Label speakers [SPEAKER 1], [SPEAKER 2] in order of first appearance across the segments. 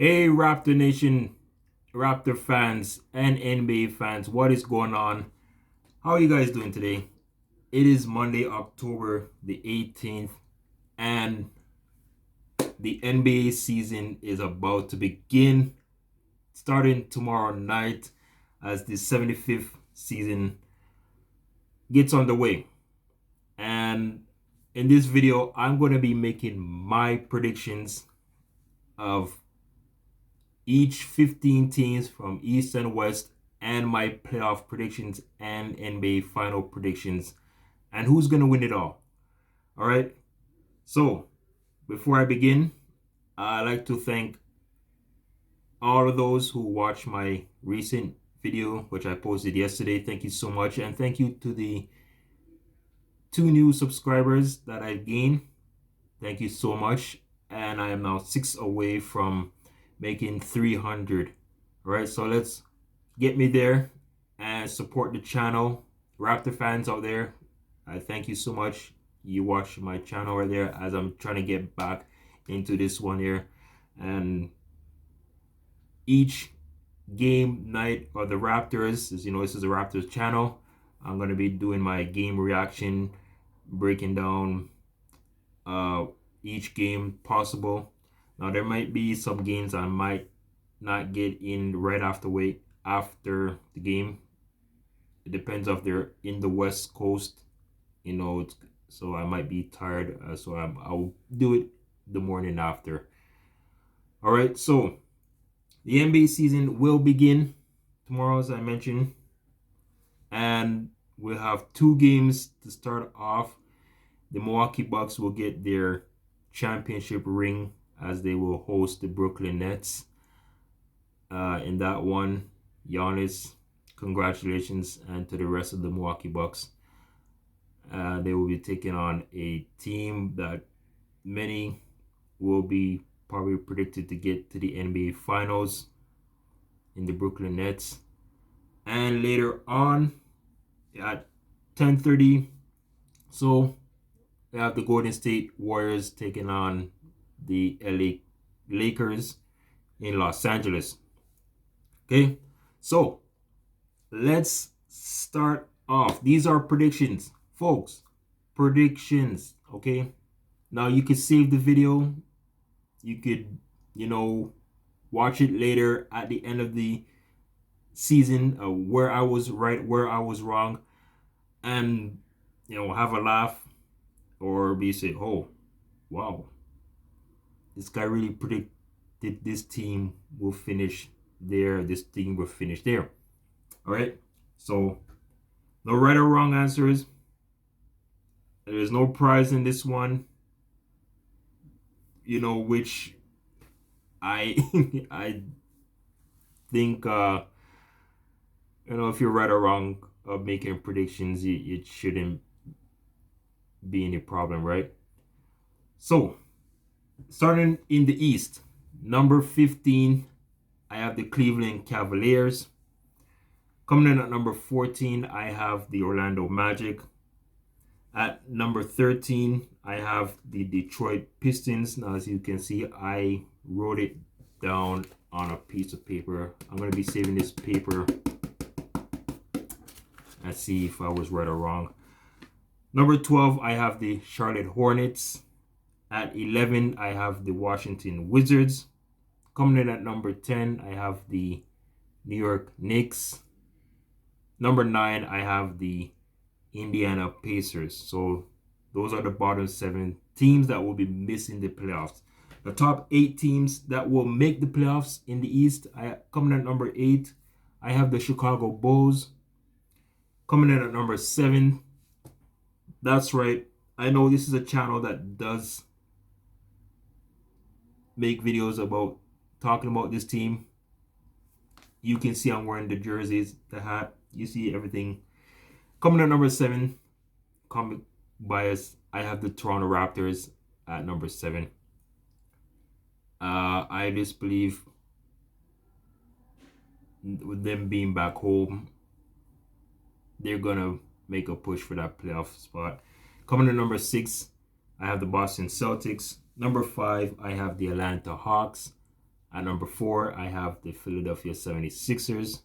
[SPEAKER 1] Hey, Raptor Nation, Raptor fans, and NBA fans, what is going on? How are you guys doing today? It is Monday, October the 18th, and the NBA season is about to begin, starting tomorrow night as the 75th season gets underway. And in this video, I'm going to be making my predictions of each 15 teams from East and West, and my playoff predictions and NBA final predictions, and who's going to win it all. All right. So, before I begin, I'd like to thank all of those who watched my recent video, which I posted yesterday. Thank you so much. And thank you to the 2 new subscribers that I've gained. Thank you so much. And I am now 6 away from making 300. All right. So let's get me there and support the channel. Raptor fans out there, I thank you so much. You watch my channel right there as I'm trying to get back into this one here. And each game night of the Raptors, as you know, this is the Raptors channel. I'm going to be doing my game reaction, breaking down each game possible. Now, there might be some games I might not get in right after the game. It depends if they're in the West Coast, so I might be tired. So I'll do it the morning after. All right, so the NBA season will begin tomorrow, as I mentioned, and we'll have 2 games to start off. The Milwaukee Bucks will get their championship ring as they will host the Brooklyn Nets. In that one, Giannis, congratulations, and to the rest of the Milwaukee Bucks. They will be taking on a team that many will be probably predicted to get to the NBA Finals in the Brooklyn Nets. And later on at 10:30, so we have the Golden State Warriors taking on the LA Lakers in Los Angeles. Okay, so let's start off. These are predictions, folks. Predictions, okay? Now you could save the video. You could, watch it later at the end of the season, where I was right, where I was wrong, and, have a laugh, or be say, oh, wow, this guy really predicted this team will finish there, this team will finish there. All right, so no right or wrong answers. There is no prize in this one, which I I think if you're right or wrong of making predictions, it shouldn't be any problem, right? So starting in the East, number 15, I have the Cleveland Cavaliers. Coming in at number 14, I have the Orlando Magic. At number 13, I have the Detroit Pistons. Now, as you can see, I wrote it down on a piece of paper. I'm going to be saving this paper and see if I was right or wrong. Number 12, I have the Charlotte Hornets. At 11, I have the Washington Wizards. Coming in at number 10, I have the New York Knicks. Number 9, I have the Indiana Pacers. So those are the bottom 7 teams that will be missing the playoffs. The top 8 teams that will make the playoffs in the East, coming at number 8, I have the Chicago Bulls. Coming in at number 7, that's right, I know this is a channel that does make videos about talking about this team. You can see I'm wearing the jerseys, the hat, you see everything. Coming at number 7, comic bias, I have the Toronto Raptors at number 7. I just believe with them being back home, they're gonna make a push for that playoff spot. Coming to number 6, I have the Boston Celtics. Number 5, I have the Atlanta Hawks. At number 4, I have the Philadelphia 76ers.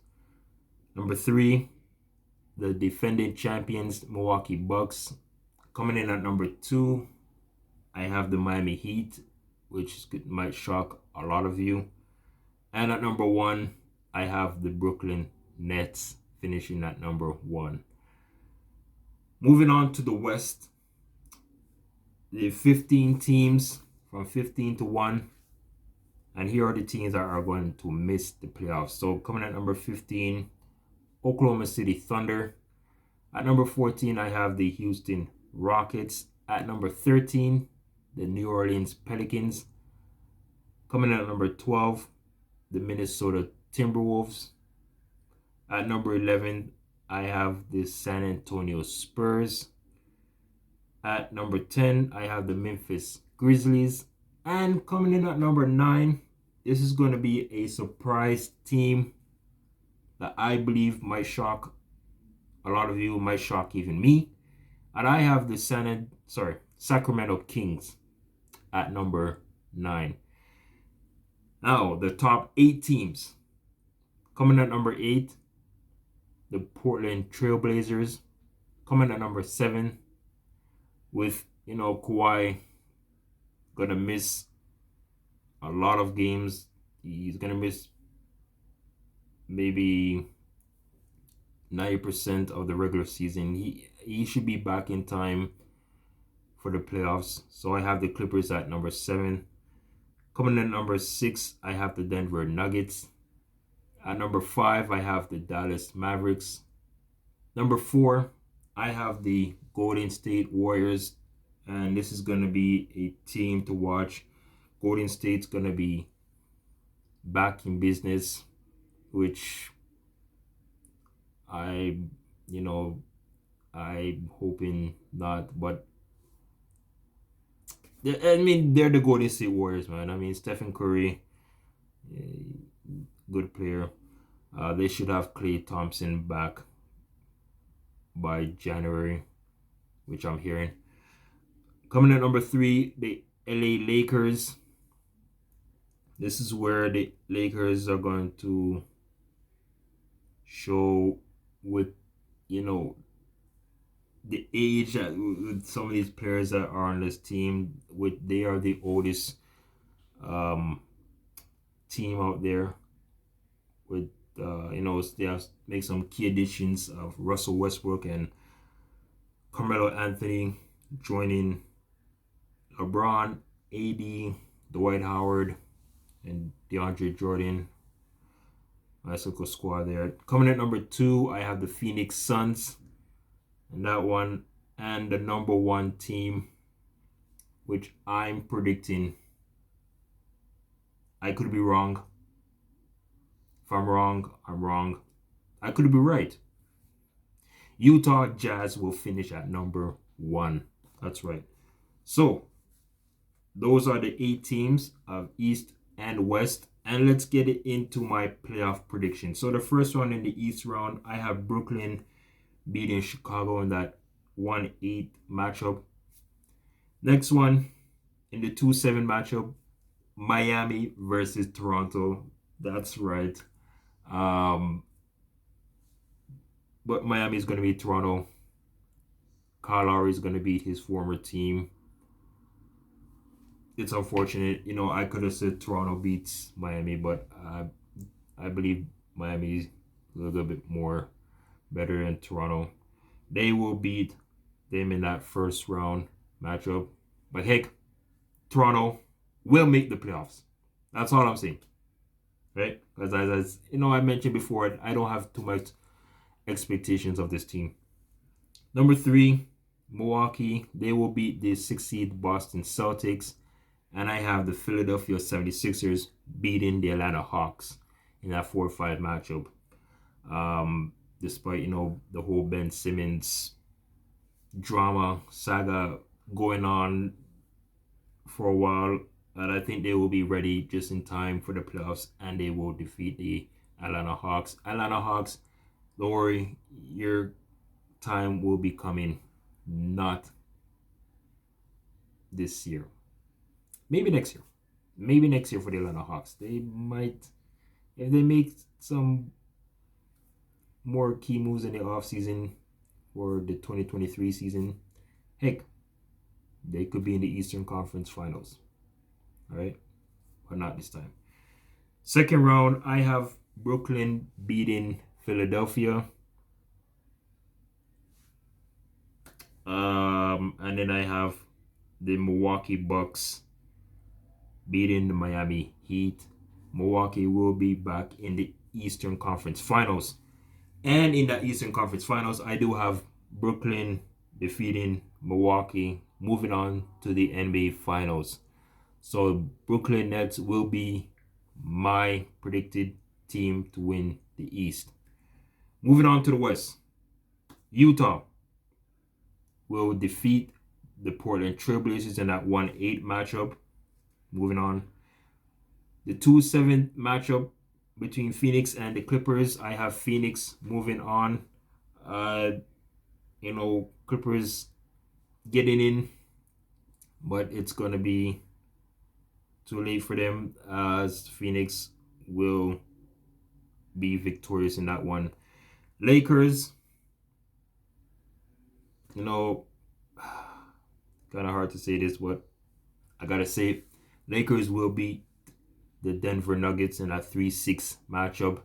[SPEAKER 1] Number 3, the defending champions, Milwaukee Bucks. Coming in at number 2, I have the Miami Heat, which might shock a lot of you. And at number 1, I have the Brooklyn Nets finishing at number 1. Moving on to the West, the 15 teams from 15 to 1. And here are the teams that are going to miss the playoffs. So coming at number 15, Oklahoma City Thunder. At number 14, I have the Houston Rockets. At number 13, the New Orleans Pelicans. Coming at number 12, the Minnesota Timberwolves. At number 11, I have the San Antonio Spurs. At number 10, I have the Memphis Grizzlies. And coming in at number 9, this is going to be a surprise team that I believe might shock a lot of you, might shock even me. And I have the Sacramento Kings at number 9. Now, the top 8 teams. Coming at number 8, the Portland Trailblazers. Coming at number 7, with, Kawhi going to miss a lot of games. He's going to miss maybe 90% of the regular season. He should be back in time for the playoffs. So I have the Clippers at number 7. Coming in at number 6, I have the Denver Nuggets. At number 5, I have the Dallas Mavericks. Number 4, I have the Golden State Warriors. And this is going to be a team to watch. Golden State's going to be back in business, which I'm hoping not. But they're the Golden State Warriors, man. I mean, Stephen Curry, good player. They should have Klay Thompson back by January, which I'm hearing. Coming at number 3, the LA Lakers. This is where the Lakers are going to show with, the age that with some of these players that are on this team. They are the oldest team out there. With they have make some key additions of Russell Westbrook and Carmelo Anthony joining LeBron, AD, Dwight Howard, and DeAndre Jordan. Nice little squad there. Coming at number 2, I have the Phoenix Suns. And that one, and the number 1 team, which I'm predicting. I could be wrong. If I'm wrong, I'm wrong. I could be right. Utah Jazz will finish at number 1. That's right. So, those are the 8 teams of East and West. And let's get it into my playoff prediction. So the first one in the East round, I have Brooklyn beating Chicago in that 1-8 matchup. Next one, in the 2-7 matchup, Miami versus Toronto. That's right. But Miami is going to beat Toronto. Kyle Lowry is going to beat his former team. It's unfortunate. I could have said Toronto beats Miami, but I believe Miami is a little bit more better than Toronto. They will beat them in that first round matchup. But heck, Toronto will make the playoffs. That's all I'm saying. Right? Because as I mentioned before, I don't have too much expectations of this team. Number 3, Milwaukee. They will beat the 6th seed Boston Celtics. And I have the Philadelphia 76ers beating the Atlanta Hawks in that 4-5 matchup. Despite, the whole Ben Simmons drama saga going on for a while. And I think they will be ready just in time for the playoffs, and they will defeat the Atlanta Hawks. Atlanta Hawks, don't worry, your time will be coming. Not this year. Maybe next year. maybe next year for the Atlanta Hawks. They might, if they make some more key moves in the offseason for the 2023 season, heck, they could be in the Eastern Conference Finals. All right, but not this time. Second round, I have Brooklyn beating Philadelphia. And then I have the Milwaukee Bucks beating the Miami Heat. Milwaukee will be back in the Eastern Conference Finals. And in the Eastern Conference Finals, I do have Brooklyn defeating Milwaukee, moving on to the NBA Finals. So Brooklyn Nets will be my predicted team to win the East. Moving on to the West, Utah will defeat the Portland Trailblazers in that 1-8 matchup. Moving on. The 2-7 matchup between Phoenix and the Clippers. I have Phoenix moving on. Clippers getting in, but it's going to be too late for them as Phoenix will be victorious in that one. Lakers, kind of hard to say this, but I got to say it. Lakers will beat the Denver Nuggets in that 3-6 matchup.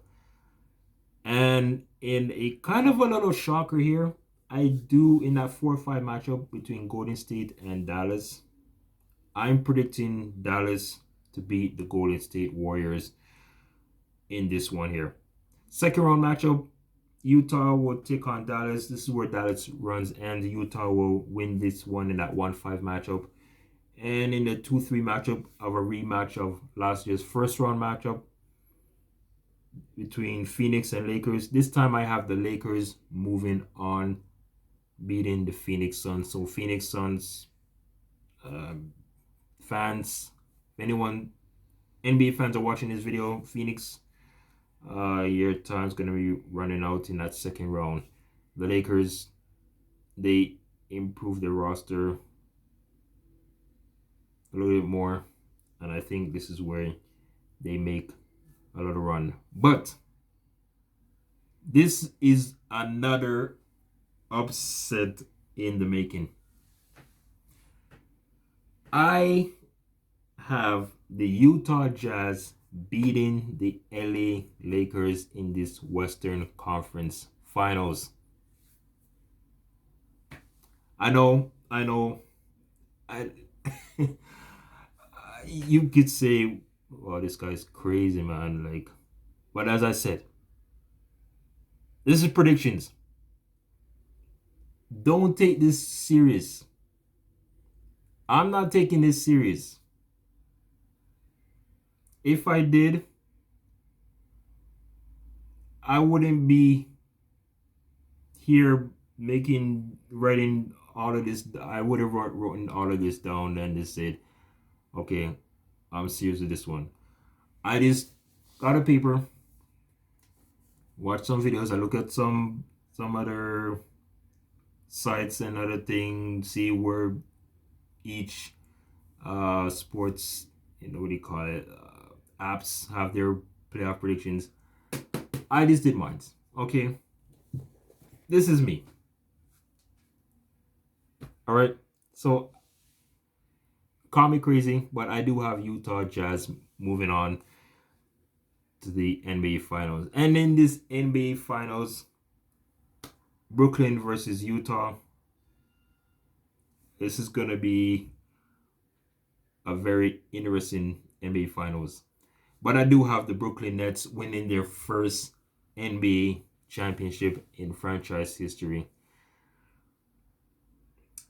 [SPEAKER 1] And in a kind of a little shocker here, I do in that 4-5 matchup between Golden State and Dallas, I'm predicting Dallas to beat the Golden State Warriors in this one here. Second round matchup, Utah will take on Dallas. This is where Dallas runs, and Utah will win this one in that 1-5 matchup. And in the 2-3 matchup of a rematch of last year's first round matchup between Phoenix and Lakers. This time I have the Lakers moving on, beating the Phoenix Suns. So Phoenix Suns fans, if anyone NBA fans are watching this video, Phoenix, your time's gonna be running out in that second round. The Lakers, they improved their roster a little bit more, and I think this is where they make a little run. But this is another upset in the making. I have the Utah Jazz beating the LA Lakers in this Western Conference Finals. I know. You could say, "Well, this guy's crazy, man." But as I said, this is predictions. Don't take this serious. I'm not taking this serious. If I did, I wouldn't be here writing all of this. I would have written all of this down and just said, okay, I'm serious with this one. I just got a paper, watch some videos, I look at some other sites and other things, see where each sports, what do you call it, apps have their playoff predictions. I just did mine. Okay, this is me. All right, so call me crazy, but I do have Utah Jazz moving on to the NBA Finals. And in this NBA Finals, Brooklyn versus Utah. This is going to be a very interesting NBA Finals. But I do have the Brooklyn Nets winning their first NBA championship in franchise history.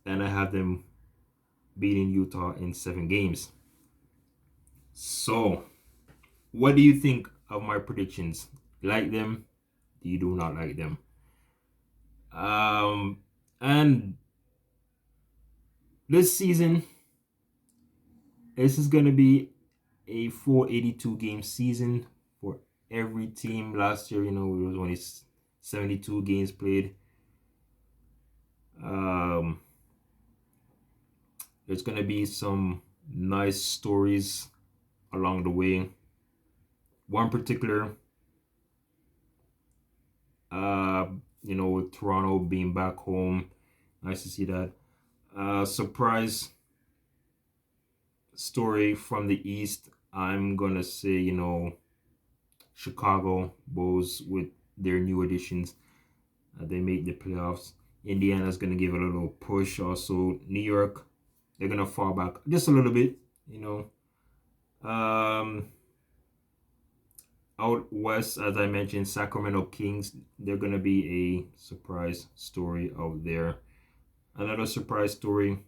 [SPEAKER 1] And I have them beating Utah in 7 games. So, what do you think of my predictions? Like them? Do you do not like them? And this season, this is going to be a 482 game season for every team. Last year, it was only 72 games played. There's going to be some nice stories along the way. One particular, uh, with Toronto being back home, nice to see that. Surprise story from the East. I'm gonna say, Chicago Bulls with their new additions. They made the playoffs. Indiana's gonna give a little push. Also, New York, they're gonna fall back just a little bit. Um, Out west, as I mentioned, Sacramento Kings, they're gonna be a surprise story out there. Another surprise story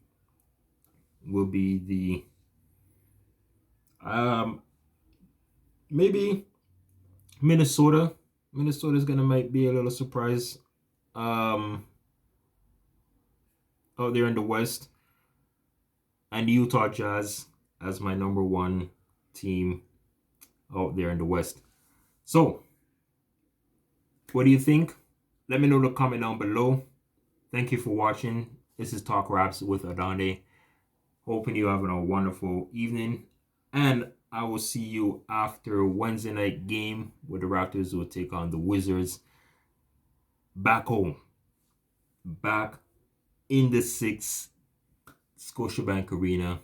[SPEAKER 1] will be the maybe Minnesota. Minnesota's gonna might be a little surprise um out there in the West. And Utah Jazz as my number one team out there in the West. So, what do you think? Let me know in the comment down below. Thank you for watching. This is Talk Raps with Adande. Hoping you're having a wonderful evening. And I will see you after Wednesday night game where the Raptors will take on the Wizards. Back home. Back in the 6th Scotiabank Arena.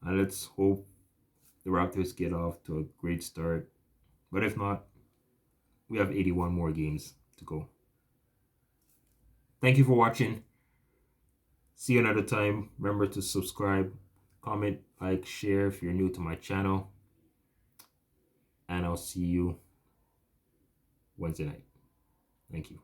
[SPEAKER 1] And let's hope the Raptors get off to a great start. But if not, we have 81 more games to go. Thank you for watching. See you another time. Remember to subscribe, comment, like, share if you're new to my channel. And I'll see you Wednesday night. Thank you.